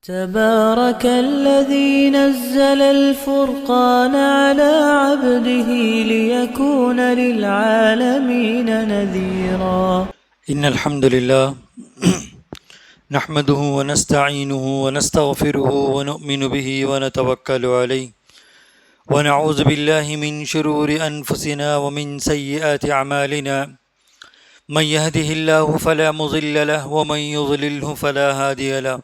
تبارك الذي نزل الفرقان على عبده ليكون للعالمين نذيرا. إن الحمد لله نحمده ونستعينه ونستغفره ونؤمن به ونتوكل عليه ونعوذ بالله من شرور أنفسنا ومن سيئات أعمالنا. من يهده الله فلا مضل له ومن يضلله فلا هادي له.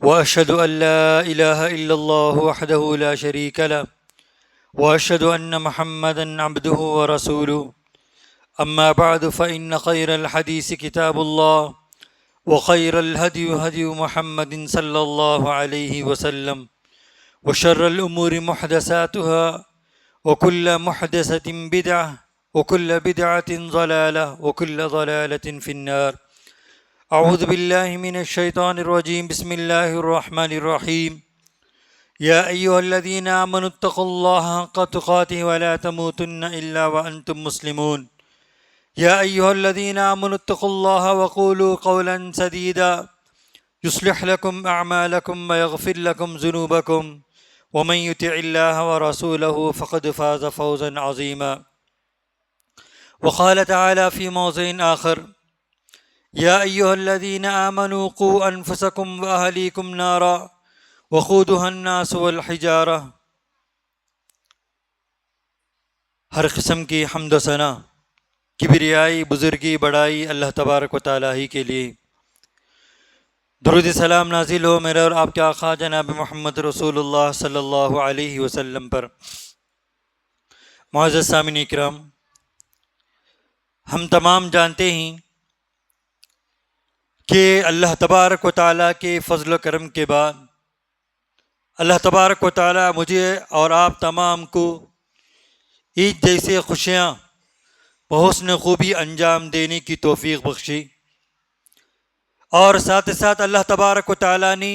وأشهد أن لا إله إلا الله وحده لا شريك له وأشهد أن محمدا عبده ورسوله. أما بعد فإن خير الحديث كتاب الله وخير الهدي هدي محمد صلى الله عليه وسلم وشر الأمور محدثاتها وكل محدثة بدعة وكل بدعة ضلالة وكل ضلالة في النار. أعوذ بالله من الشيطان الرجيم. بسم الله الرحمن الرحيم. يا أيها الذين آمنوا اتقوا الله حق تقاته ولا تموتن إلا وأنتم مسلمون. يا أيها الذين آمنوا اتقوا الله وقولوا قولا سديدا يصلح لكم أعمالكم ويغفر لكم ذنوبكم ومن يطع الله ورسوله فقد فاز فوزا عظيما. وقال تعالى في موضع آخر: يا أيها الذين آمنوا قوا أنفسكم وأهليكم نارا وقودها الناس والحجارة. ہر قسم کی حمد و ثنا، کبریائی، بزرگی، بڑائی اللہ تبارک و تعالیٰ ہی کے لیے. درود سلام نازل ہو میرے اور آپ کے آقا جناب محمد رسول اللہ صلی اللہ علیہ وسلم پر. معزز سامعین اکرام، ہم تمام جانتے ہیں کہ اللہ تبارک و تعالیٰ کے فضل و کرم کے بعد اللہ تبارک و تعالیٰ مجھے اور آپ تمام کو عید جیسے خوشیاں بحسن خوبی انجام دینے کی توفیق بخشی، اور ساتھ ساتھ اللہ تبارک و تعالیٰ نے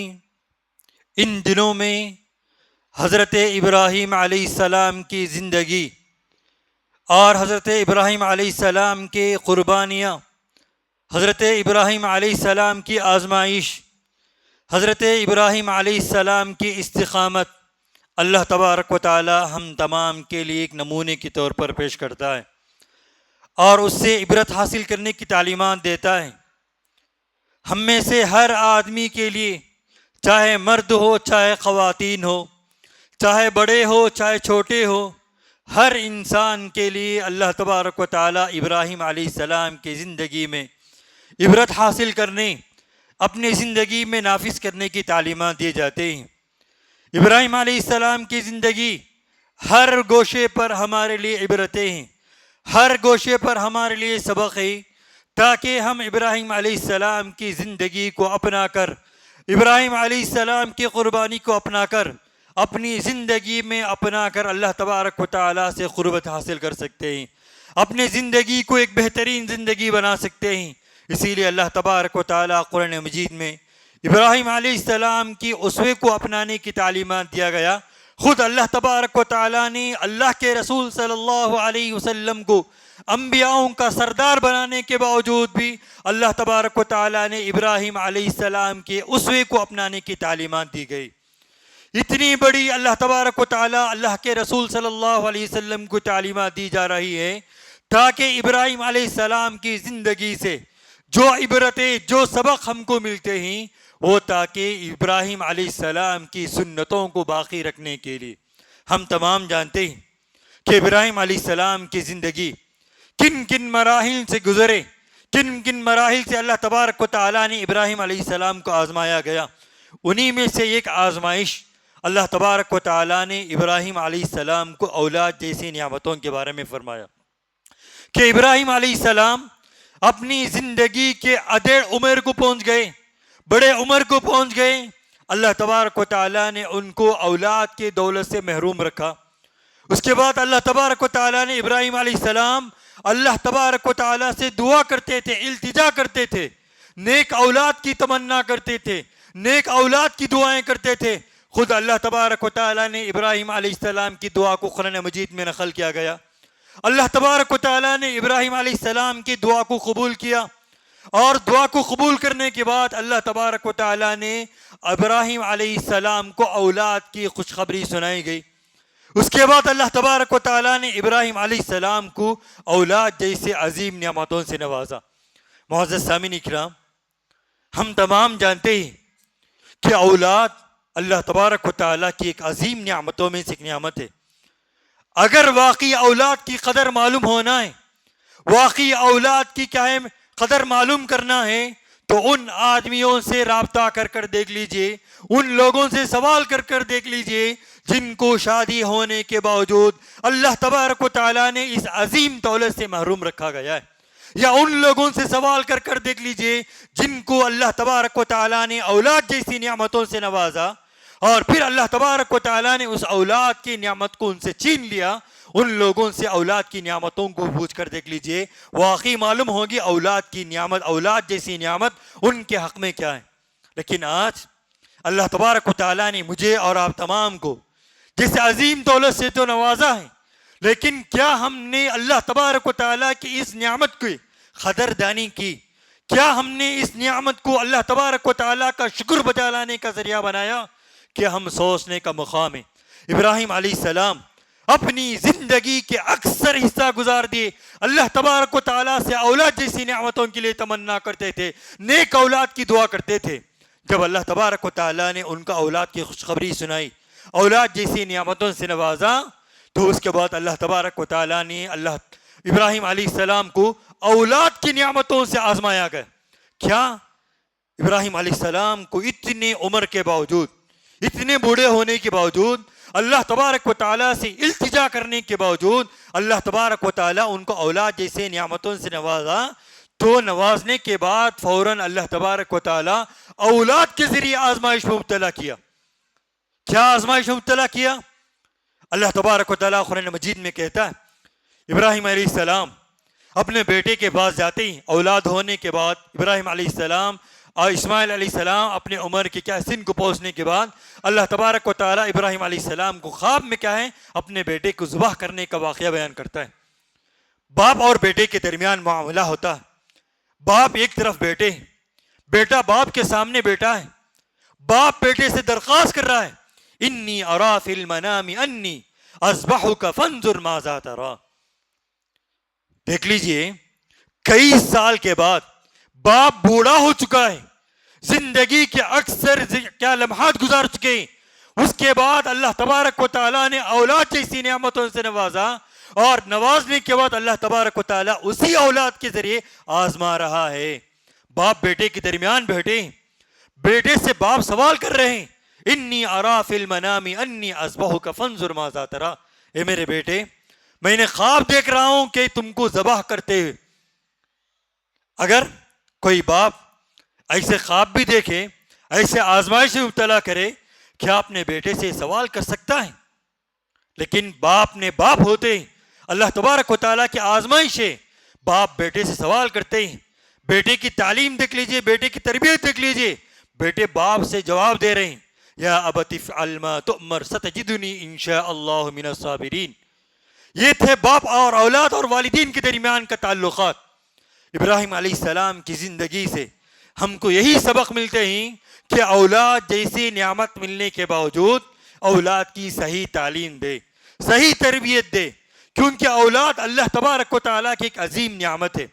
ان دنوں میں حضرت ابراہیم علیہ السلام کی زندگی اور حضرت ابراہیم علیہ السلام کے قربانیاں، حضرت ابراہیم علیہ السلام کی آزمائش، حضرت ابراہیم علیہ السلام کی استقامت اللہ تبارک و تعالی ہم تمام کے لیے ایک نمونے کے طور پر پیش کرتا ہے اور اس سے عبرت حاصل کرنے کی تعلیمات دیتا ہے. ہم میں سے ہر آدمی کے لیے، چاہے مرد ہو چاہے خواتین ہو، چاہے بڑے ہو چاہے چھوٹے ہو، ہر انسان کے لیے اللہ تبارک و تعالی ابراہیم علیہ السلام کی زندگی میں عبرت حاصل کرنے، اپنی زندگی میں نافذ کرنے کی تعلیمات دیے جاتے ہیں. ابراہیم علیہ السلام کی زندگی ہر گوشے پر ہمارے لیے عبرتیں ہیں، ہر گوشے پر ہمارے لیے سبق ہے، تاکہ ہم ابراہیم علیہ السلام کی زندگی کو اپنا کر، ابراہیم علیہ السلام کی قربانی کو اپنا کر، اپنی زندگی میں اپنا کر اللہ تبارک و تعالیٰ سے قربت حاصل کر سکتے ہیں، اپنی زندگی کو ایک بہترین زندگی بنا سکتے ہیں. اسی لیے اللہ تبارک و تعالیٰ قرآن مجید میں ابراہیم علیہ السلام کی اسوے کو اپنانے کی تعلیمات دیا گیا. خود اللہ تبارک و تعالیٰ نے اللہ کے رسول صلی اللہ علیہ وسلم کو انبیاؤں کا سردار بنانے کے باوجود بھی اللہ تبارک و تعالیٰ نے ابراہیم علیہ السلام کے اسوے کو اپنانے کی تعلیمات دی گئی. اتنی بڑی اللہ تبارک و تعالیٰ اللہ کے رسول صلی اللہ علیہ وسلم کو تعلیمات دی جا رہی ہے تاکہ ابراہیم علیہ السلام کی زندگی سے جو عبرتیں، جو سبق ہم کو ملتے ہیں، وہ تاکہ ابراہیم علیہ السلام کی سنتوں کو باقی رکھنے کے لیے. ہم تمام جانتے ہیں کہ ابراہیم علیہ السلام کی زندگی کن کن مراحل سے گزرے، کن کن مراحل سے اللہ تبارک و تعالیٰ نے ابراہیم علیہ السلام کو آزمایا گیا. انہی میں سے ایک آزمائش اللہ تبارک و تعالیٰ نے ابراہیم علیہ السلام کو اولاد جیسی نعمتوں کے بارے میں فرمایا کہ ابراہیم علیہ السلام اپنی زندگی کے ادھیڑ عمر کو پہنچ گئے، بڑے عمر کو پہنچ گئے. اللہ تبارک و تعالیٰ نے ان کو اولاد کے دولت سے محروم رکھا. اس کے بعد اللہ تبارک و تعالیٰ نے ابراہیم علیہ السلام اللہ تبارک و تعالیٰ سے دعا کرتے تھے، التجا کرتے تھے، نیک اولاد کی تمنا کرتے تھے، نیک اولاد کی دعائیں کرتے تھے. خود اللہ تبارک و تعالیٰ نے ابراہیم علیہ السلام کی دعا کو قرآن مجید میں نقل کیا گیا. اللہ تبارک و تعالیٰ نے ابراہیم علیہ السلام کی دعا کو قبول کیا. اور دعا کو قبول کرنے کے بعد اللہ تبارک و تعالیٰ نے ابراہیم علیہ السلام کو اولاد کی خوشخبری سنائی گئی. اس کے بعد اللہ تبارک و تعالیٰ نے ابراہیم علیہ السلام کو اولاد جیسے عظیم نعمتوں سے نوازا. معزز سامعین کرام، ہم تمام جانتے ہیں کہ اولاد اللہ تبارک و تعالیٰ کی ایک عظیم نعمتوں میں سے ایک نعمت ہے. اگر واقعی اولاد کی قدر معلوم ہونا ہے، واقعی اولاد کی کیا ہے قدر معلوم کرنا ہے، تو ان آدمیوں سے رابطہ کر دیکھ لیجئے، ان لوگوں سے سوال کر دیکھ لیجئے جن کو شادی ہونے کے باوجود اللہ تبارک و تعالیٰ نے اس عظیم دولت سے محروم رکھا گیا ہے. یا ان لوگوں سے سوال کر دیکھ لیجئے جن کو اللہ تبارک و تعالیٰ نے اولاد جیسی نعمتوں سے نوازا، اور پھر اللہ تبارک و تعالیٰ نے اس اولاد کی نعمت کو ان سے چھین لیا. ان لوگوں سے اولاد کی نعمتوں کو پوچھ کر دیکھ لیجئے، واقعی معلوم ہوگی اولاد کی نعمت، اولاد جیسی نعمت ان کے حق میں کیا ہے. لیکن آج اللہ تبارک و تعالیٰ نے مجھے اور آپ تمام کو جس عظیم دولت سے تو نوازا ہے، لیکن کیا ہم نے اللہ تبارک و تعالیٰ کی اس نعمت کی قدردانی کی؟ کیا ہم نے اس نعمت کو اللہ تبارک و تعالیٰ کا شکر بجا لانے کا ذریعہ بنایا؟ کہ ہم سوچنے کا مقام ہے. ابراہیم علیہ السلام اپنی زندگی کے اکثر حصہ گزار دیے اللہ تبارک و تعالیٰ سے اولاد جیسی نعمتوں کے لیے تمنا کرتے تھے، نیک اولاد کی دعا کرتے تھے. جب اللہ تبارک و تعالیٰ نے ان کا اولاد کی خوشخبری سنائی، اولاد جیسی نعمتوں سے نوازا، تو اس کے بعد اللہ تبارک و تعالیٰ نے ابراہیم علیہ السلام کو اولاد کی نعمتوں سے آزمایا گیا. کیا ابراہیم علیہ السلام کو اتنے عمر کے باوجود، اتنے بوڑھے ہونے کے باوجود، اللہ تبارک و تعالیٰ سے التجا کرنے کے باوجود اللہ تبارک و تعالیٰ ان کو اولاد جیسے نعمتوں سے نوازا، تو نوازنے کے بعد فوراً اللہ تبارک و تعالیٰ اولاد کے ذریعے آزمائش میں مبتلا کیا. کیا آزمائش میں مبتلا کیا؟ اللہ تبارک و تعالیٰ قرآن مجید میں کہتا ہے، ابراہیم علیہ السلام اپنے بیٹے کے پاس جاتے ہی اولاد ہونے کے بعد ابراہیم علیہ السلام اور اسماعیل علیہ السلام اپنے عمر کے کیا سن کو پہنچنے کے بعد اللہ تبارک و تعالیٰ ابراہیم علیہ السلام کو خواب میں کیا ہے اپنے بیٹے کو ذبح کرنے کا واقعہ بیان کرتا ہے. باپ اور بیٹے کے درمیان معاملہ ہوتا ہے. باپ ایک طرف بیٹے، بیٹا باپ کے سامنے بیٹا ہے. باپ بیٹے سے درخواست کر رہا ہے، انی ارا فی المنام انی اذبحک فانظر ماذا تری. دیکھ لیجئے کئی سال کے بعد باپ بوڑھا ہو چکا ہے، زندگی کے اکثر کیا لمحات گزار چکے ہیں. اس کے بعد اللہ تبارک و تعالیٰ نے اولاد جیسی نعمتوں سے نوازا، اور نوازنے کے بعد اللہ تبارک و تعالیٰ اسی اولاد کے ذریعے آزما رہا ہے. باپ بیٹے کے درمیان بیٹھے، بیٹے سے باپ سوال کر رہے ہیں، انی ارا فی المنام انی اذبحک فانظر ماذا تری. اے میرے بیٹے، میں نے خواب دیکھ رہا ہوں کہ تم کو ذبح کرتے ہوئے. اگر کوئی باپ ایسے خواب بھی دیکھے، ایسے آزمائش میں مبتلا کرے، کیا اپنے بیٹے سے سوال کر سکتا ہے؟ لیکن باپ نے باپ ہوتے اللہ تبارک و تعالیٰ کی آزمائش ہے، باپ بیٹے سے سوال کرتے ہیں. بیٹے کی تعلیم دیکھ لیجئے، بیٹے کی تربیت دیکھ لیجئے. بیٹے باپ سے جواب دے رہے ہیں، یا ابت افعل ما تؤمر ستجدنی انشاء اللہ من الصابرین. یہ تھے باپ اور اولاد اور والدین کے درمیان کا تعلقات. ابراہیم علیہ السلام کی زندگی سے ہم کو یہی سبق ملتے ہیں کہ اولاد جیسی نعمت ملنے کے باوجود اولاد کی صحیح تعلیم دے، صحیح تربیت دے، کیونکہ اولاد اللہ تبارک و تعالیٰ کی ایک عظیم نعمت ہے.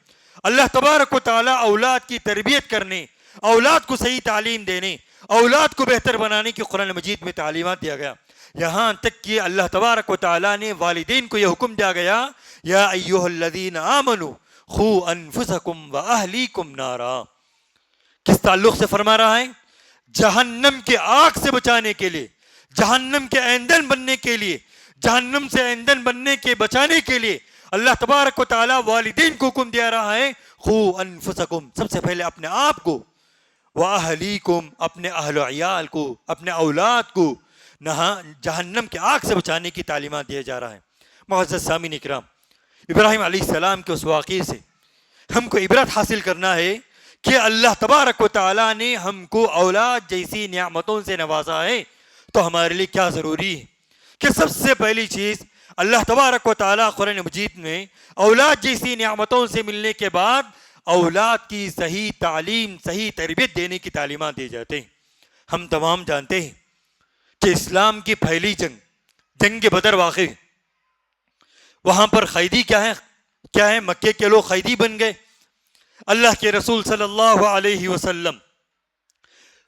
اللہ تبارک و تعالیٰ اولاد کی تربیت کرنے، اولاد کو صحیح تعلیم دینے، اولاد کو بہتر بنانے کی قرآن مجید میں تعلیمات دیا گیا. یہاں تک کہ اللہ تبارک و تعالیٰ نے والدین کو یہ حکم دیا گیا، یا ایھا الذین آمنوا قوا انفسکم واہلیکم نارا. کس تعلق سے فرما رہا ہے؟ جہنم کے آگ سے بچانے کے لیے، جہنم کے ایندھن بننے کے لیے، جہنم سے ایندھن بننے کے بچانے کے لیے اللہ تبارک و تعالیٰ والدین کو حکم دیا رہا ہے، قوا انفسکم، سب سے پہلے اپنے آپ کو، واہلیکم، اپنے اہل و عیال کو، اپنے اولاد کو جہنم کے آگ سے بچانے کی تعلیمات دیا جا رہا ہے. معزز سامعین اکرام، ابراہیم علیہ السلام کے اس واقعے سے ہم کو عبرت حاصل کرنا ہے کہ اللہ تبارک و تعالیٰ نے ہم کو اولاد جیسی نعمتوں سے نوازا ہے، تو ہمارے لیے کیا ضروری ہے کہ سب سے پہلی چیز اللہ تبارک و تعالیٰ قرآن مجید میں اولاد جیسی نعمتوں سے ملنے کے بعد اولاد کی صحیح تعلیم، صحیح تربیت دینے کی تعلیمات دی جاتے ہیں۔ ہم تمام جانتے ہیں کہ اسلام کی پہلی جنگ بدر واقع، وہاں پر قیدی کیا ہے؟ مکے کے لوگ قیدی بن گئے۔ اللہ کے رسول صلی اللہ علیہ وسلم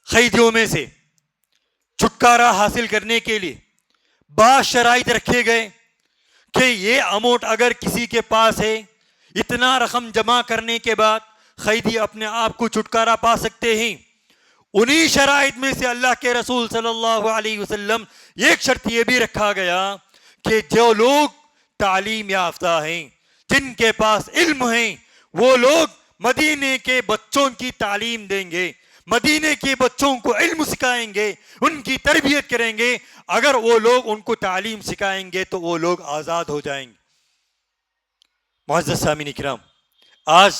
قیدیوں میں سے چھٹکارا حاصل کرنے کے لیے بعض شرائط رکھے گئے کہ یہ اماؤنٹ اگر کسی کے پاس ہے، اتنا رقم جمع کرنے کے بعد قیدی اپنے آپ کو چھٹکارا پا سکتے ہیں۔ انہی شرائط میں سے اللہ کے رسول صلی اللہ علیہ وسلم ایک شرط یہ بھی رکھا گیا کہ جو لوگ تعلیم یافتہ ہیں، جن کے پاس علم ہیں، وہ لوگ مدینے کے بچوں کی تعلیم دیں گے، مدینے کے بچوں کو علم سکھائیں گے، ان کی تربیت کریں گے۔ اگر وہ لوگ ان کو تعلیم سکھائیں گے تو وہ لوگ آزاد ہو جائیں گے۔ معزز سامعین کرام، آج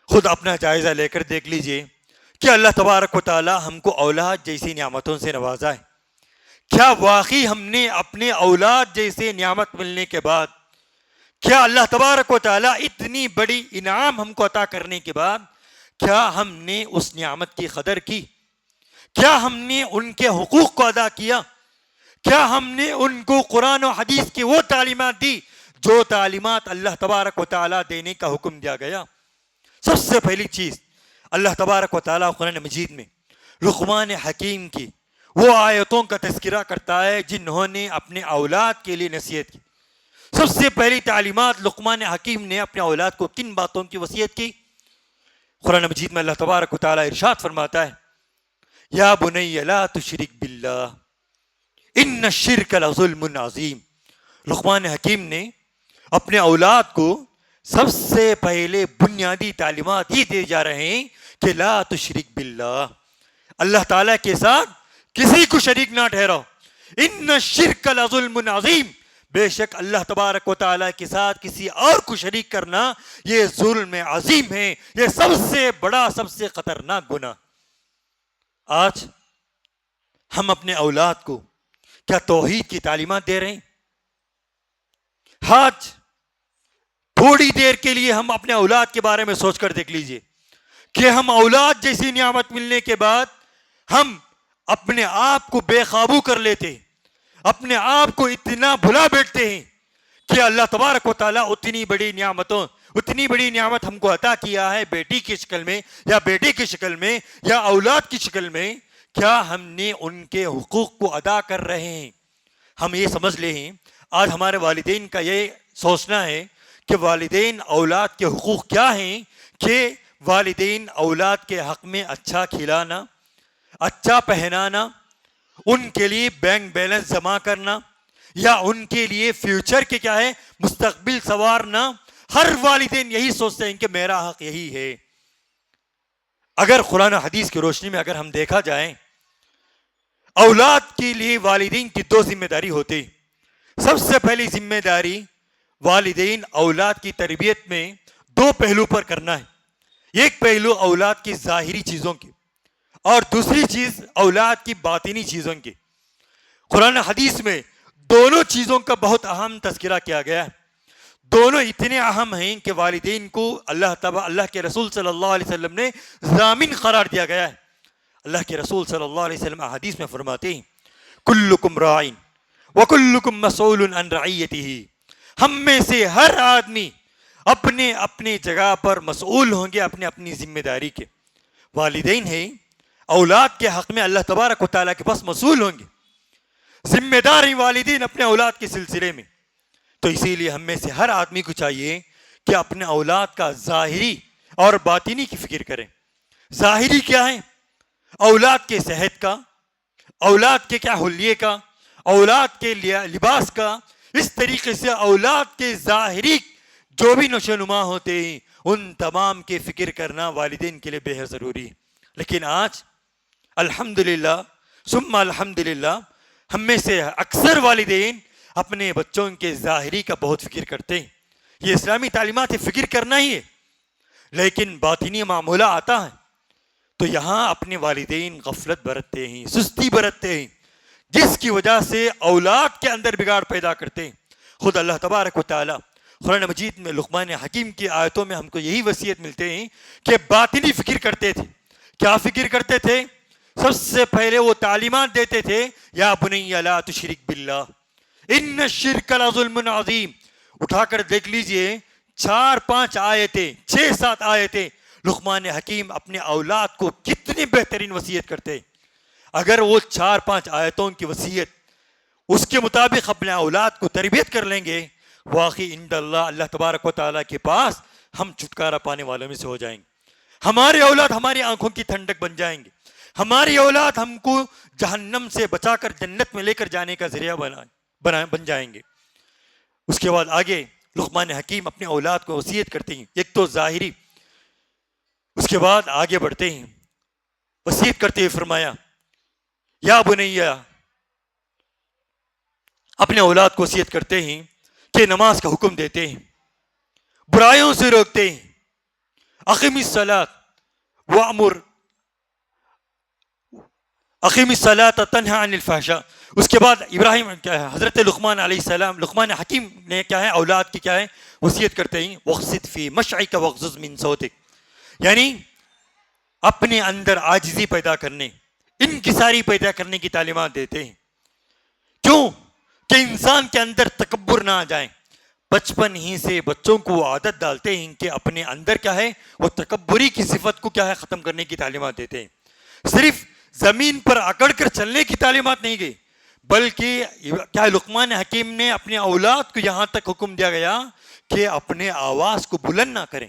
خود اپنا جائزہ لے کر دیکھ لیجئے کہ اللہ تبارک و تعالی ہم کو اولاد جیسی نعمتوں سے نوازا ہے۔ کیا واقعی ہم نے اپنے اولاد جیسے نعمت ملنے کے بعد، کیا اللہ تبارک و تعالی اتنی بڑی انعام ہم کو عطا کرنے کے بعد، کیا ہم نے اس نعمت کی قدر کی؟ کیا ہم نے ان کے حقوق کو ادا کیا؟ کیا ہم نے ان کو قرآن و حدیث کی وہ تعلیمات دی جو تعلیمات اللہ تبارک و تعالی دینے کا حکم دیا گیا؟ سب سے پہلی چیز، اللہ تبارک و تعالی قرآن مجید میں لقمان حکیم کی وہ آیتوں کا تذکرہ کرتا ہے جنہوں نے اپنے اولاد کے لیے نصیحت کی۔ سب سے پہلی تعلیمات لقمان حکیم نے اپنے اولاد کو کن باتوں کی وصیت کی؟ قرآن مجید میں اللہ تبارک و تعالی ارشاد فرماتا ہے، یا بنی لا تشرک باللہ ان الشرک لظلم عظیم۔ لقمان حکیم نے اپنے اولاد کو سب سے پہلے بنیادی تعلیمات یہ دے جا رہے ہیں کہ لا تشرک باللہ، اللہ تعالیٰ کے ساتھ کسی کو شریک نہ ٹھہراؤ۔ ان الشرک لظلم عظیم، بے شک اللہ تبارک و تعالیٰ کے ساتھ کسی اور کو شریک کرنا یہ ظلم عظیم ہے، یہ سب سے بڑا، سب سے خطرناک گناہ۔ آج ہم اپنے اولاد کو کیا توحید کی تعلیمات دے رہے ہیں؟ آج تھوڑی دیر کے لیے ہم اپنے اولاد کے بارے میں سوچ کر دیکھ لیجئے کہ ہم اولاد جیسی نعمت ملنے کے بعد ہم اپنے آپ کو بے قابو کر لیتے ہیں، اپنے آپ کو اتنا بھلا بیٹھتے ہیں کہ اللہ تبارک و تعالیٰ اتنی بڑی نعمت ہم کو عطا کیا ہے بیٹی کی شکل میں یا بیٹے کی شکل میں یا اولاد کی شکل میں، کیا ہم نے ان کے حقوق کو ادا کر رہے ہیں؟ ہم یہ سمجھ لے ہیں، آج ہمارے والدین کا یہ سوچنا ہے کہ والدین اولاد کے حقوق کیا ہیں، کہ والدین اولاد کے حق میں اچھا کھلانا، اچھا پہنانا، ان کے لیے بینک بیلنس جمع کرنا، یا ان کے لیے فیوچر کے کیا ہے مستقبل سنوارنا۔ ہر والدین یہی سوچتے ہیں کہ میرا حق یہی ہے۔ اگر قرآن و حدیث کی روشنی میں اگر ہم دیکھا جائیں، اولاد کے لیے والدین کی دو ذمہ داری ہوتی۔ سب سے پہلی ذمہ داری والدین اولاد کی تربیت میں دو پہلو پر کرنا ہے۔ ایک پہلو اولاد کی ظاہری چیزوں کی اور دوسری چیز اولاد کی باطنی چیزوں کی۔ قرآن حدیث میں دونوں چیزوں کا بہت اہم تذکرہ کیا گیا ہے۔ دونوں اتنے اہم ہیں کہ والدین کو اللہ کے رسول صلی اللہ علیہ وسلم نے ضامن قرار دیا گیا ہے۔ اللہ کے رسول صلی اللہ علیہ وسلم حدیث میں فرماتے ہیں، کلکم راعٍ وکلکم مسئول عن رعیتہ، ہم میں سے ہر آدمی اپنے اپنے جگہ پر مسئول ہوں گے اپنے اپنی ذمہ داری کے۔ والدین ہیں اولاد کے حق میں اللہ تبارک و تعالیٰ کے پاس مسئول ہوں گے، ذمہ دار ہیں والدین اپنے اولاد کے سلسلے میں۔ تو اسی لیے ہم میں سے ہر آدمی کو چاہیے کہ اپنے اولاد کا ظاہری اور باطنی کی فکر کریں۔ ظاہری کیا ہے؟ اولاد کے صحت کا، اولاد کے کیا حلیے کا، اولاد کے لباس کا، اس طریقے سے اولاد کے ظاہری جو بھی نشو نما ہوتے ہیں ان تمام کی فکر کرنا والدین کے لیے بے حد ضروری ہے۔ لیکن آج الحمدللہ ثم الحمدللہ ہم میں سے اکثر والدین اپنے بچوں کے ظاہری کا بہت فکر کرتے ہیں۔ یہ اسلامی تعلیمات ہے، فکر کرنا ہی ہے، لیکن باطنی معاملہ آتا ہے تو یہاں اپنے والدین غفلت برتتے ہیں، سستی برتتے ہیں، جس کی وجہ سے اولاد کے اندر بگاڑ پیدا کرتے ہیں۔ خود اللہ تبارک و تعالی قرآن مجید میں لقمان حکیم کی آیتوں میں ہم کو یہی وصیت ملتے ہیں کہ باطنی فکر کرتے تھے. کیا فکر کرتے تھے؟ سب سے پہلے وہ تعلیمات دیتے تھے، یا بنی لا تشرک باللہ ان الشرک لظلم عظیم. اٹھا کر دیکھ لیجئے 4-5 آیتیں، 6-7 آیتیں لقمان حکیم اپنے اولاد کو کتنی بہترین وصیت کرتے. اگر وہ 4-5 آیتوں کی وصیت اس کے مطابق اپنے اولاد کو تربیت کر لیں گے، واقعی عند اللہ تبارک و تعالیٰ کے پاس ہم چھٹکارا پانے والوں میں سے ہو جائیں گے. ہمارے اولاد ہماری آنکھوں کی ٹھنڈک بن جائیں گے. ہماری اولاد ہم کو جہنم سے بچا کر جنت میں لے کر جانے کا ذریعہ بن جائیں گے. اس کے بعد آگے لقمان حکیم اپنے اولاد کو وصیت کرتے ہیں، ایک تو ظاہری. اس کے بعد آگے بڑھتے ہیں، وصیت کرتے ہوئے فرمایا یا بنیا، اپنے اولاد کو وصیت کرتے ہیں کہ نماز کا حکم دیتے ہیں، برائیوں سے روکتے ہیں. اقیم الصلاۃ وامر اقیم الصلاۃ تنہا عن الفحشاء. اس کے بعد ابراہیم کیا ہے، حضرت لقمان علیہ السلام، لقمان حکیم نے کیا ہے اولاد کی کیا ہے وصیت کرتے ہیں، وقصد فی مشعک واغضض من صوتک. یعنی اپنے اندر عاجزی پیدا کرنے، انکساری پیدا کرنے کی تعلیمات دیتے ہیں. کیوں کہ انسان کے اندر تکبر نہ آ جائے. بچپن ہی سے بچوں کو عادت ڈالتے ہیں کہ اپنے اندر کیا ہے وہ تکبری کی صفت کو کیا ہے ختم کرنے کی تعلیمات دیتے ہیں. صرف زمین پر اکڑ کر چلنے کی تعلیمات نہیں گئی، بلکہ کیا لقمان حکیم نے اپنے اولاد کو یہاں تک حکم دیا گیا کہ اپنے آواز کو بلند نہ کریں،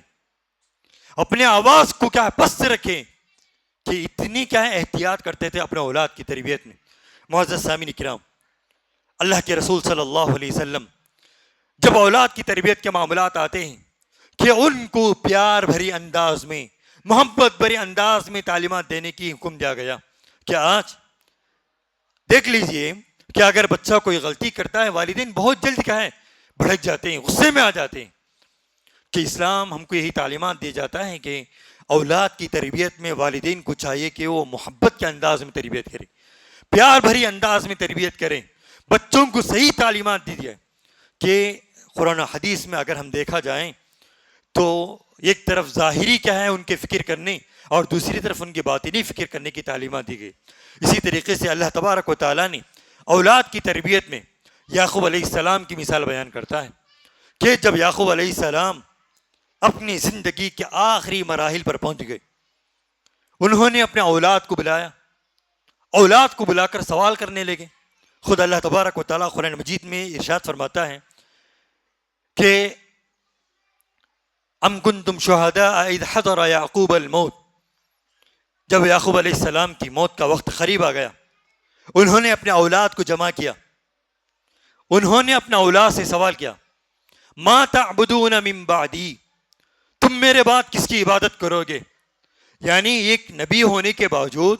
اپنے آواز کو کیا پست رکھیں. کہ اتنی کیا ہے احتیاط کرتے تھے اپنے اولاد کی تربیت میں. معزز سامعین کرام، اللہ کے رسول صلی اللہ علیہ وسلم جب اولاد کی تربیت کے معاملات آتے ہیں کہ ان کو پیار بھری انداز میں، محبت بھری انداز میں تعلیمات دینے کی حکم دیا گیا. کہ آج دیکھ لیجئے کہ اگر بچہ کوئی غلطی کرتا ہے، والدین بہت جلد کیا ہے بھڑک جاتے ہیں، غصے میں آ جاتے ہیں. کہ اسلام ہم کو یہی تعلیمات دیا جاتا ہے کہ اولاد کی تربیت میں والدین کو چاہیے کہ وہ محبت کے انداز میں تربیت کریں، پیار بھری انداز میں تربیت کریں، بچوں کو صحیح تعلیمات دی جائے. کہ قرآن و حدیث میں اگر ہم دیکھا جائیں تو ایک طرف ظاہری کیا ہے ان کے فکر کرنے اور دوسری طرف ان کی باطنی فکر کرنے کی تعلیمات دی گئی. اسی طریقے سے اللہ تبارک و تعالیٰ نے اولاد کی تربیت میں یعقوب علیہ السلام کی مثال بیان کرتا ہے کہ جب یعقوب علیہ السلام اپنی زندگی کے آخری مراحل پر پہنچ گئے، انہوں نے اپنے اولاد کو بلایا، اولاد کو بلا کر سوال کرنے لگے. خود اللہ تبارک و تعالیٰ قرآن مجید میں ارشاد فرماتا ہے کہ ام کنتم شہداء اذ حضر یعقوب الموت. جب یعقوب علیہ السلام کی موت کا وقت قریب آ گیا، انہوں نے اپنے اولاد کو جمع کیا، انہوں نے اپنے اولاد سے سوال کیا ما تعبدون من بعدی، تم میرے بعد کس کی عبادت کرو گے. یعنی ایک نبی ہونے کے باوجود،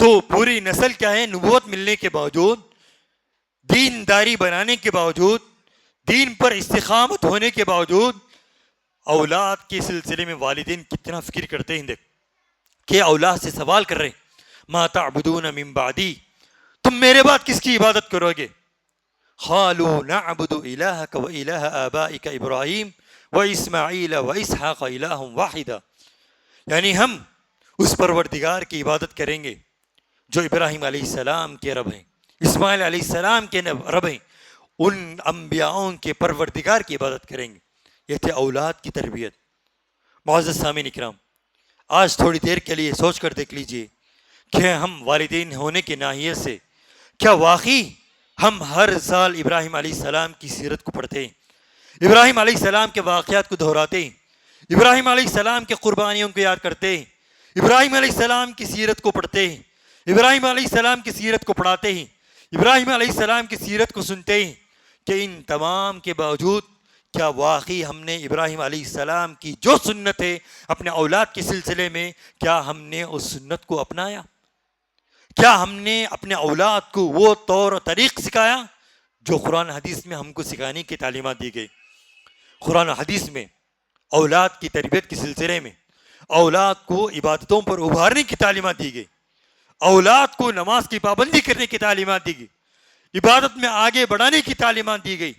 تو پوری نسل کیا ہے نبوت ملنے کے باوجود، دینداری بنانے کے باوجود، دین پر استقامت ہونے کے باوجود، اولاد کے سلسلے میں والدین کتنا فکر کرتے ہیں. دیکھ کہ اولاد سے سوال کر رہے ما تعبدون من بعدی، تم میرے بعد کس کی عبادت کرو گے. قالوا نعبد الہک و الہ آبائک ابراہیم و اسماعیل و اسحاق الہ واحدا. یعنی ہم اس پروردگار کی عبادت کریں گے جو ابراہیم علیہ السلام کے رب ہیں، اسماعیل علیہ السلام کے رب ہیں، ان انبیاءوں کے پروردگار کی عبادت کریں گے. یہ تھے اولاد کی تربیت. معزز سامعین کرام، آج تھوڑی دیر کے لیے سوچ کر دیکھ لیجئے کہ ہم والدین ہونے کے ناحیے سے کیا واقعی ہم ہر سال ابراہیم علیہ السلام کی سیرت کو پڑھتے ہیں، ابراہیم علیہ السلام کے واقعات کو دہراتے ہیں، ابراہیم علیہ السلام کے قربانیوں کو یاد کرتے ہیں، ابراہیم علیہ السلام کی سیرت کو پڑھتے ہیں، ابراہیم علیہ السلام کی سیرت کو پڑھاتے ہیں، ابراہیم علیہ السلام کی سیرت کو سنتے ہیں. کہ ان تمام کے باوجود کیا واقعی ہم نے ابراہیم علیہ السلام کی جو سنت ہے اپنے اولاد کے سلسلے میں، کیا ہم نے اس سنت کو اپنایا؟ کیا ہم نے اپنے اولاد کو وہ طور و طریق سکھایا جو قرآن حدیث میں ہم کو سکھانے کی تعلیمات دی گئی؟ قرآن حدیث میں اولاد کی تربیت کے سلسلے میں اولاد کو عبادتوں پر ابھارنے کی تعلیمات دی گئی، اولاد کو نماز کی پابندی کرنے کی تعلیمات دی گئی، عبادت میں آگے بڑھانے کی تعلیمات دی گئی.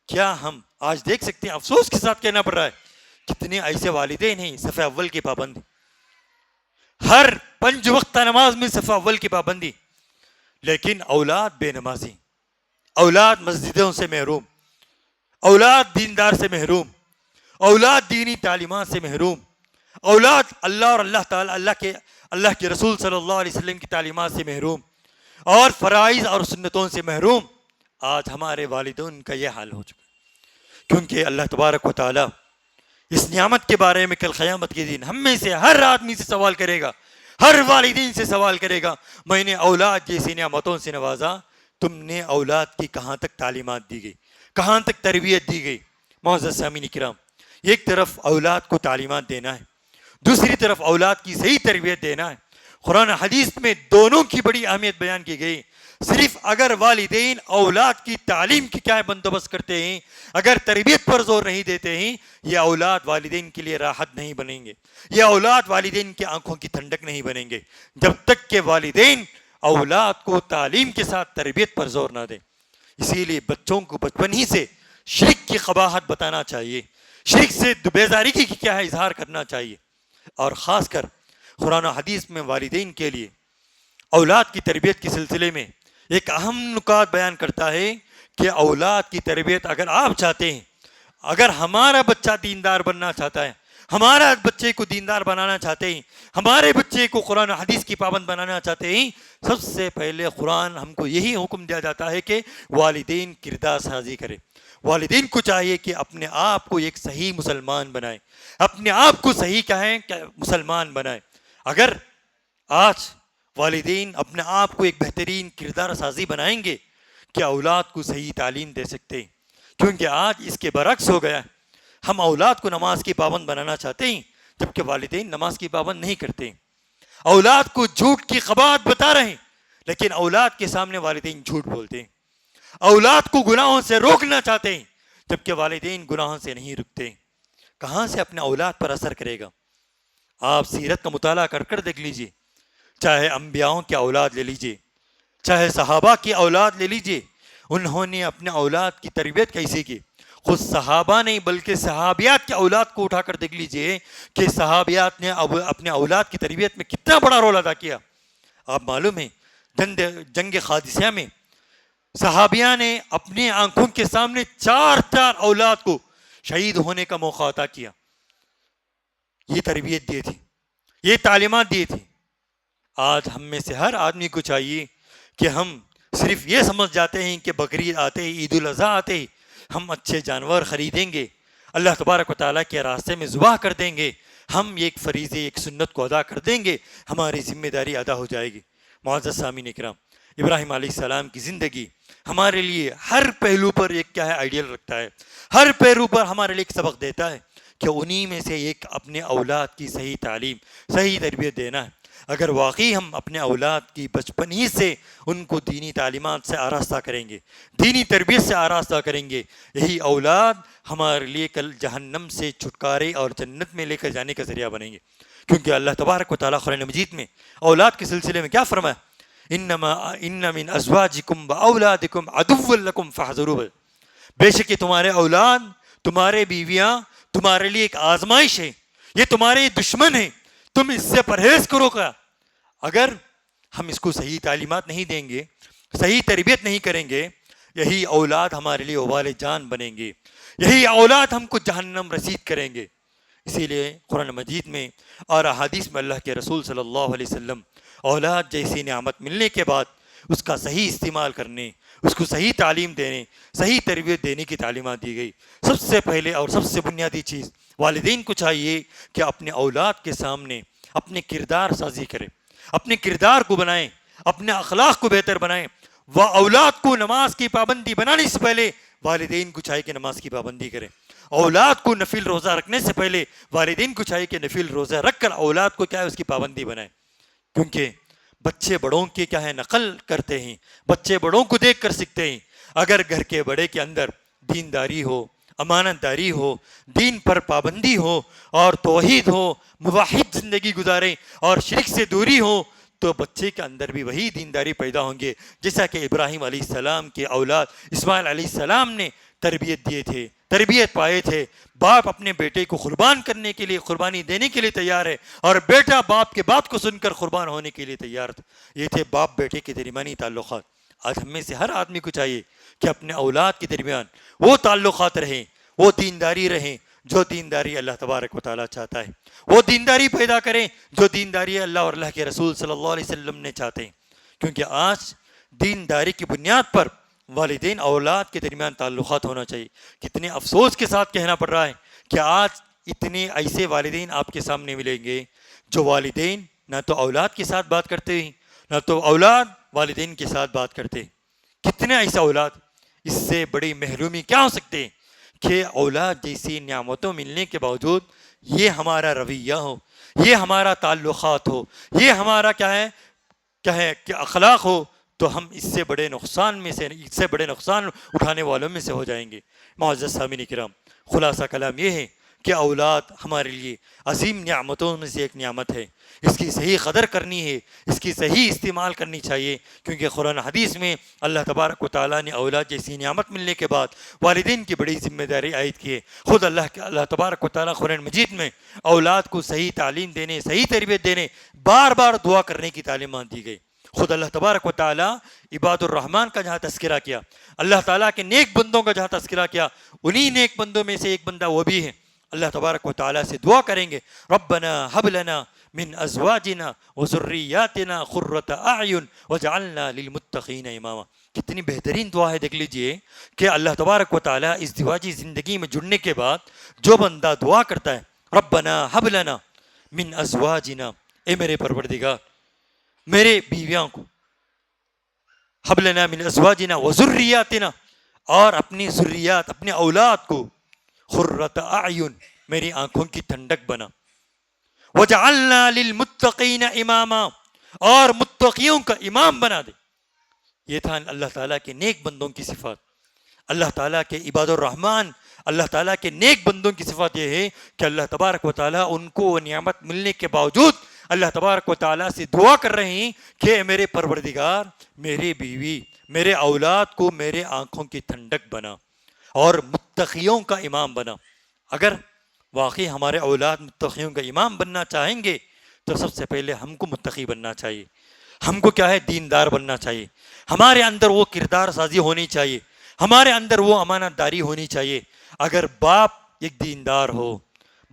کیا ہم آج دیکھ سکتے ہیں، افسوس کے ساتھ کہنا پڑ رہا ہے، کتنے ایسے والدین ہیں صف اول کی پابند، ہر 5 وقتہ نماز میں صف اول کی پابندی، لیکن اولاد بے نمازی، اولاد مسجدوں سے محروم، اولاد دیندار سے محروم، اولاد دینی تعلیمات سے محروم، اولاد اللہ اور اللہ کے رسول صلی اللہ علیہ وسلم کی تعلیمات سے محروم، اور فرائض اور سنتوں سے محروم۔ آج ہمارے والدین کا یہ حال ہو چکا ہے، کیونکہ اللہ تبارک و تعالی اس نعمت کے بارے میں کل قیامت کے دن ہم میں سے ہر آدمی سے سوال کرے گا، ہر والدین سے سوال کرے گا، میں نے اولاد جیسی نعمتوں سے نوازا، تم نے اولاد کی کہاں تک تعلیمات دی گئی، کہاں تک تربیت دی گئی؟ معزز سامعین کرام، ایک طرف اولاد کو تعلیمات دینا ہے، دوسری طرف اولاد کی صحیح تربیت دینا ہے۔ قرآن حدیث میں دونوں کی بڑی اہمیت بیان کی گئی۔ صرف اگر والدین اولاد کی تعلیم کی کیا بندوبست کرتے ہیں، اگر تربیت پر زور نہیں دیتے ہیں، یہ اولاد والدین کے لیے راحت نہیں بنیں گے، یہ اولاد والدین کی آنکھوں کی ٹھنڈک نہیں بنیں گے، جب تک کہ والدین اولاد کو تعلیم کے ساتھ تربیت پر زور نہ دیں۔ اسی لیے بچوں کو بچپن ہی سے شرک کی قباحت بتانا چاہیے، شرک سے بیزارگی کی کیا ہے اظہار کرنا چاہیے، اور خاص کر قرآن و حدیث میں والدین کے لیے اولاد کی تربیت کے سلسلے میں ایک اہم نکات بیان کرتا ہے کہ اولاد کی تربیت اگر آپ چاہتے ہیں، اگر ہمارا بچہ دیندار بننا چاہتا ہے، ہمارا بچے کو دیندار بنانا چاہتے ہیں، ہمارے بچے کو قرآن و حدیث کی پابند بنانا چاہتے ہیں، سب سے پہلے قرآن ہم کو یہی حکم دیا جاتا ہے کہ والدین کردار سازی کرے۔ والدین کو چاہیے کہ اپنے آپ کو ایک صحیح مسلمان بنائیں، اپنے آپ کو صحیح کہیں کہ مسلمان بنائیں۔ اگر آج والدین اپنے آپ کو ایک بہترین کردار سازی بنائیں گے کہ اولاد کو صحیح تعلیم دے سکتے ہیں، کیونکہ آج اس کے برعکس ہو گیا، ہم اولاد کو نماز کی پابند بنانا چاہتے ہیں جبکہ والدین نماز کی پابند نہیں کرتے، اولاد کو جھوٹ کی قباحت بتا رہے ہیں لیکن اولاد کے سامنے والدین جھوٹ بولتے ہیں، اولاد کو گناہوں سے روکنا چاہتے ہیں جبکہ والدین گناہوں سے نہیں رکتے۔ کہاں سے اپنے اولاد پر اثر کرے گا؟ آپ سیرت کا مطالعہ کر کر دیکھ لیجئے، چاہے انبیاؤں کی اولاد لے لیجئے، چاہے صحابہ کی اولاد لے لیجئے، انہوں نے اپنے اولاد کی تربیت کیسے کی؟ خود صحابہ نہیں بلکہ صحابیات کی اولاد کو اٹھا کر دیکھ لیجئے کہ صحابیات نے اپنے اولاد کی تربیت میں کتنا بڑا رول ادا کیا۔ آپ معلوم ہے جنگ قادسیہ میں صحابیہ نے اپنی آنکھوں کے سامنے 4 اولاد کو شہید ہونے کا موقع عطا کیا۔ یہ تربیت دی تھی، یہ تعلیمات دی تھی۔ آج ہم میں سے ہر آدمی کو چاہیے کہ ہم صرف یہ سمجھ جاتے ہیں کہ بقرعید آتے ہی، عید الاضحیٰ آتے ہی ہم اچھے جانور خریدیں گے، اللہ تبارک و تعالیٰ کے راستے میں ذبح کر دیں گے، ہم ایک فریضے ایک سنت کو ادا کر دیں گے، ہماری ذمہ داری ادا ہو جائے گی۔ معزز سامعین کرام، ابراہیم علیہ السلام کی زندگی ہمارے لیے ہر پہلو پر ایک کیا ہے آئیڈیل رکھتا ہے، ہر پہلو پر ہمارے لیے ایک سبق دیتا ہے کہ انہی میں سے ایک اپنے اولاد کی صحیح تعلیم، صحیح تربیت دینا ہے۔ اگر واقعی ہم اپنے اولاد کی بچپن ہی سے ان کو دینی تعلیمات سے آراستہ کریں گے، دینی تربیت سے آراستہ کریں گے، یہی اولاد ہمارے لیے کل جہنم سے چھٹکارے اور جنت میں لے کر جانے کا ذریعہ بنیں گے۔ کیونکہ اللہ تبارک و تعالیٰ قرآن مجید میں اولاد کے سلسلے میں کیا فرمایا؟ ان من ازواجکم و اولادکم عدو لکم فاحذروہ، بے شک یہ تمہارے اولاد، تمہارے بیویاں تمہارے لیے ایک آزمائش ہے، یہ تمہارے دشمن ہیں، تم اس سے پرہیز کرو گا۔ اگر ہم اس کو صحیح تعلیمات نہیں دیں گے، صحیح تربیت نہیں کریں گے، یہی اولاد ہمارے لیے وبال جان بنیں گے، یہی اولاد ہم کو جہنم رسید کریں گے۔ اسی لیے قرآن مجید میں اور احادیث میں اللہ کے رسول صلی اللہ علیہ وسلم اولاد جیسی نعمت ملنے کے بعد اس کا صحیح استعمال کرنے، اس کو صحیح تعلیم دینے، صحیح تربیت دینے کی تعلیمات دی گئی۔ سب سے پہلے اور سب سے بنیادی چیز والدین کو چاہیے کہ اپنے اولاد کے سامنے اپنے کردار سازی کریں، اپنے کردار کو بنائیں، اپنے اخلاق کو بہتر بنائیں۔ وہ اولاد کو نماز کی پابندی بنانے سے پہلے والدین کو چاہیے کہ نماز کی پابندی کریں، اولاد کو نفل روزہ رکھنے سے پہلے والدین کو چاہیے کہ نفل روزہ رکھ کر اولاد کو کیا ہے اس کی پابندی بنائیں۔ کیونکہ بچے بڑوں کی کیا ہے نقل کرتے ہیں، بچے بڑوں کو دیکھ کر سیکھتے ہیں۔ اگر گھر کے بڑے کے اندر دینداری ہو، امانت داری ہو، دین پر پابندی ہو اور توحید ہو، موحد زندگی گزاریں اور شرک سے دوری ہو، تو بچے کے اندر بھی وہی دینداری پیدا ہوں گے، جیسا کہ ابراہیم علیہ السلام کے اولاد اسماعیل علیہ السلام نے تربیت دیے تھے، تربیت پائے تھے. باپ اپنے بیٹے کو قربان کرنے کے لیے، قربانی دینے کے لیے تیار ہے، اور بیٹا باپ کے بات کو سن کر قربان ہونے کے لیے تیار تھا. یہ تھے باپ بیٹے کے درمیانی تعلقات. آج ہم میں سے ہر آدمی کو چاہیے کہ اپنے اولاد کے درمیان وہ تعلقات رہیں، وہ دینداری رہیں جو دینداری اللہ تبارک و تعالیٰ چاہتا ہے. وہ دینداری پیدا کریں جو دینداری اللہ اور اللہ کے رسول صلی اللہ علیہ وسلم نے چاہتے ہیں. کیونکہ آج دینداری کی بنیاد پر والدین اولاد کے درمیان تعلقات ہونا چاہیے. کتنے افسوس کے ساتھ کہنا پڑ رہا ہے کہ آج اتنے ایسے والدین آپ کے سامنے ملیں گے جو والدین نہ تو اولاد کے ساتھ بات کرتے ہیں، نہ تو اولاد والدین کے ساتھ بات کرتے ہیں. کتنے ایسا اولاد، اس سے بڑی محرومی کیا ہو سکتے ہیں کہ اولاد جیسی نعمتوں ملنے کے باوجود یہ ہمارا رویہ ہو، یہ ہمارا تعلقات ہو، یہ ہمارا کیا ہے کہ اخلاق ہو، تو ہم اس سے بڑے نقصان اٹھانے والوں میں سے ہو جائیں گے. معزز سامعین کرام، خلاصہ کلام یہ ہے کہ اولاد ہمارے لیے عظیم نعمتوں میں سے ایک نعمت ہے. اس کی صحیح قدر کرنی ہے، اس کی صحیح استعمال کرنی چاہیے. کیونکہ قرآن حدیث میں اللہ تبارک و تعالیٰ نے اولاد جیسی نعمت ملنے کے بعد والدین کی بڑی ذمہ داری عائد کی ہے. خود اللہ تبارک و تعالیٰ قرآن مجید میں اولاد کو صحیح تعلیم دینے، صحیح تربیت دینے، بار بار دعا کرنے کی تعلیمات دی گئی. خود اللہ تبارک و تعالیٰ عباد الرحمن کا جہاں تذکرہ کیا، اللہ تعالیٰ کے نیک بندوں کا جہاں تذکرہ کیا، انہی نیک بندوں میں سے ایک بندہ وہ بھی ہے. اللہ تبارک و تعالیٰ سے دعا کریں گے، ربنا حب لنا من ازواجنا وذریاتنا قرۃ اعین وجعلنا للمتقین اماما. کتنی بہترین دعا ہے. دیکھ لیجئے کہ اللہ تبارک و تعالیٰ اس دیواجی زندگی میں جڑنے کے بعد جو بندہ دعا کرتا ہے، ربنا حب لنا من ازواجنا، اے میرے پروردگار میرے بیویاں کو، حب لنا من ازواجنا وذریاتنا، اور اپنی ذریات، اپنے اولاد کو، قرۃ اعین، میری آنکھوں کی ٹھنڈک بنا، وجعلنا للمتقین اماما، اور متقیوں کا امام بنا دے. یہ تھا اللہ تعالیٰ کے نیک بندوں کی صفات. اللہ تعالیٰ کے عباد الرحمن، اللہ تعالیٰ کے نیک بندوں کی صفات یہ ہے کہ اللہ تبارک و تعالیٰ ان کو وہ نعمت ملنے کے باوجود اللہ تبارک و تعالیٰ سے دعا کر رہے ہیں کہ میرے پروردگار میری بیوی، میرے اولاد کو میرے آنکھوں کی ٹھنڈک بنا اور متقیوں کا امام بنا. اگر واقعی ہمارے اولاد متقیوں کا امام بننا چاہیں گے تو سب سے پہلے ہم کو متقی بننا چاہیے. ہم کو کیا ہے، دیندار بننا چاہیے. ہمارے اندر وہ کردار سازی ہونی چاہیے، ہمارے اندر وہ امانت داری ہونی چاہیے. اگر باپ ایک دیندار ہو،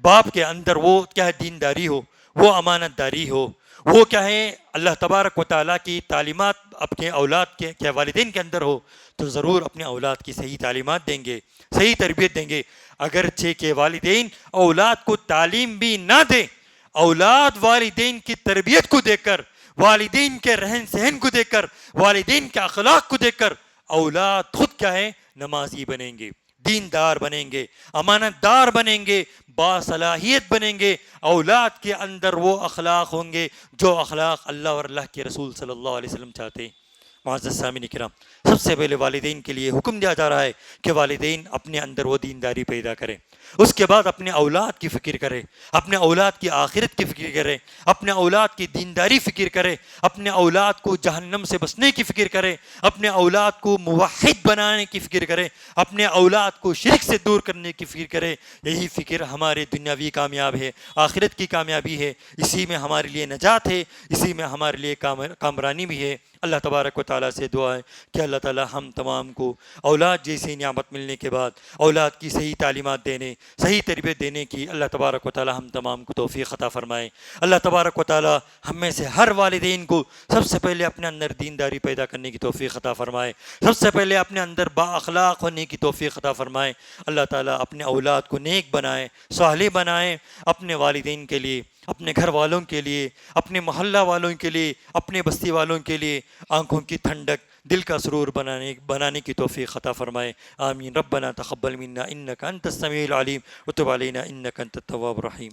باپ کے اندر وہ کیا ہے دینداری ہو، وہ امانت داری ہو، وہ کیا ہے اللہ تبارک و تعالیٰ کی تعلیمات اپنے اولاد کے کیا والدین کے اندر ہو، تو ضرور اپنے اولاد کی صحیح تعلیمات دیں گے، صحیح تربیت دیں گے. اگرچہ کہ والدین اولاد کو تعلیم بھی نہ دیں، اولاد والدین کی تربیت کو دیکھ کر، والدین کے رہن سہن کو دیکھ کر، والدین کے اخلاق کو دیکھ کر اولاد خود کیا ہے نمازی بنیں گے، دیندار بنیں گے، امانت دار بنیں گے، باصلاحیت بنیں گے. اولاد کے اندر وہ اخلاق ہوں گے جو اخلاق اللہ اور اللہ کے رسول صلی اللہ علیہ وسلم چاہتے ہیں. معزز سامعین کرام، سب سے پہلے والدین کے لیے حکم دیا جا رہا ہے کہ والدین اپنے اندر وہ دینداری پیدا کریں. اس کے بعد اپنے اولاد کی فکر کرے، اپنے اولاد کی آخرت کی فکر کرے، اپنے اولاد کی دینداری فکر کرے، اپنے اولاد کو جہنم سے بچنے کی فکر کرے، اپنے اولاد کو موحد بنانے کی فکر کرے، اپنے اولاد کو شرک سے دور کرنے کی فکر کرے. یہی فکر ہمارے دنیاوی کامیاب ہے، آخرت کی کامیابی ہے. اسی میں ہمارے لیے نجات ہے، اسی میں ہمارے لیے کامرانی بھی ہے. اللہ تبارک و تعالیٰ سے دعا ہے کہ اللہ تعالیٰ ہم تمام کو اولاد جیسی نعمت ملنے کے بعد اولاد کی صحیح تعلیمات دینے، صحیح تربیت دینے کی اللہ تبارک و تعالیٰ ہم تمام کو توفیق عطا فرمائے. اللہ تبارک و تعالیٰ ہم میں سے ہر والدین کو سب سے پہلے اپنے اندر دینداری پیدا کرنے کی توفیق عطا فرمائے، سب سے پہلے اپنے اندر با اخلاق ہونے کی توفیق عطا فرمائے. اللہ تعالیٰ اپنے اولاد کو نیک بنائے، صالح بنائے، اپنے والدین کے لیے، اپنے گھر والوں کے لیے، اپنے محلہ والوں کے لیے، اپنے بستی والوں کے لیے آنکھوں کی ٹھنڈک، دل کا سرور بنانے کی توفیق عطا فرمائے. آمین. ربنا تقبل منا انک انت السمیع العلیم وتب علینا انک انت التواب الرحیم.